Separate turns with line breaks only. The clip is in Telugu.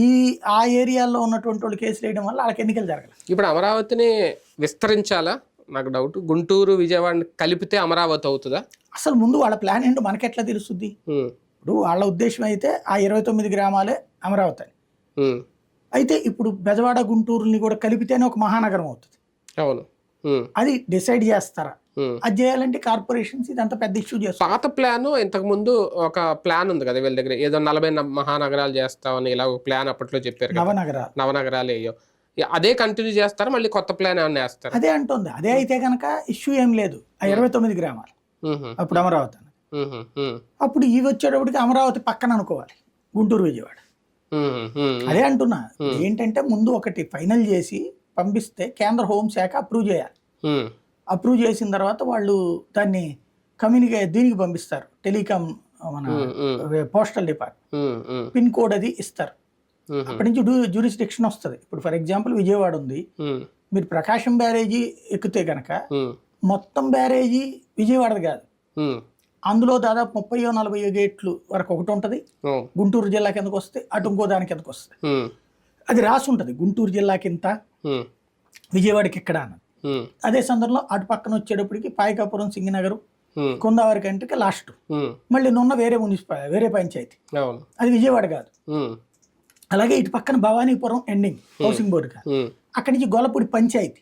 ఈ ఆ ఏరియాలో ఉన్నటువంటి వాళ్ళు కేసులు వేయడం వల్ల వాళ్ళకి ఎన్నికలు జరగలేదు.
ఇప్పుడు అమరావతిని విస్తరించాలా? నాకు డౌట్, గుంటూరు విజయవాడని కలిపితే అమరావతి అవుతుందా?
అసలు ముందు వాళ్ళ ప్లాన్ ఏంటో మనకెట్లా తెలుస్తుంది? ఇప్పుడు వాళ్ళ ఉద్దేశం అయితే ఆ 29 గ్రామాలే అమరావతి అని. అయితే ఇప్పుడు బెజవాడ గుంటూరుని కూడా కలిపితేనే ఒక మహానగరం అవుతుంది.
అవును.
అది డిసైడ్ చేస్తారా? అది చేయాలంటే కార్పొరేషన్స్ ఇదంతా పెద్ద ఇష్యూ చేస్తారు.
పాత ప్లాన్ ఇంతకు ముందు ఒక ప్లాన్ ఉంది కదా వీళ్ళ దగ్గర, ఏదో 40 మహానగరాలు చేస్తామని ఇలా ఒక ప్లాన్ అప్పట్లో చెప్పారు.
నవనగరాలు.
నవనగరాలు అయ్యో, అదే కంటిన్యూ చేస్తారా? మళ్ళీ కొత్త ప్లాన్ ఏమన్నా వేస్తారు?
అదే అంటుంది. అదే అయితే కనుక ఇష్యూ ఏం లేదు. ఆ 29 గ్రామాలు అప్పుడు అమరావతి అన్నది. అప్పుడు ఇవి వచ్చేటప్పటికి అమరావతి పక్కన అనుకోవాలి, గుంటూరు విజయవాడ. అదే అంటున్నా. ఏంటంటే ముందు ఒకటి ఫైనల్ చేసి పంపిస్తే కేంద్ర హోంశాఖ అప్రూవ్ చేయాలి. అప్రూవ్ చేసిన తర్వాత వాళ్ళు దాన్ని దీనికి పంపిస్తారు, టెలికాం మన పోస్టల్ డిపార్ట్మెంట్ పిన్ కోడ్ అది ఇస్తారు. అప్పటి నుంచి జ్యూరిస్డిక్షన్ వస్తుంది. ఇప్పుడు ఫర్ ఎగ్జాంపుల్ విజయవాడ ఉంది, మీరు ప్రకాశం బ్యారేజీ ఎక్కితే కనుక మొత్తం బ్యారేజీ విజయవాడది కాదు, అందులో దాదాపు 30-40 గేట్లు వరకు ఒకటి ఉంటుంది. గుంటూరు జిల్లా కిందకు వస్తే అటు ఇంకో దాని కిందకు వస్తుంది. అది రాసి ఉంటుంది, గుంటూరు జిల్లాకి ఇంత, విజయవాడకి ఇక్కడ అన్నది. అదే సందర్భంలో అటు పక్కన వచ్చేటప్పటికి పాయకాపురం, సింగినగరం, కొందావరి కంటే లాస్ట్ మళ్ళీ నున్న వేరే పంచాయతీ, అది విజయవాడ కాదు. అలాగే ఇటు పక్కన భవానీపురం ఎండింగ్ హౌసింగ్ బోర్డు కాదు, అక్కడి నుంచి గొల్లపూడి పంచాయతీ.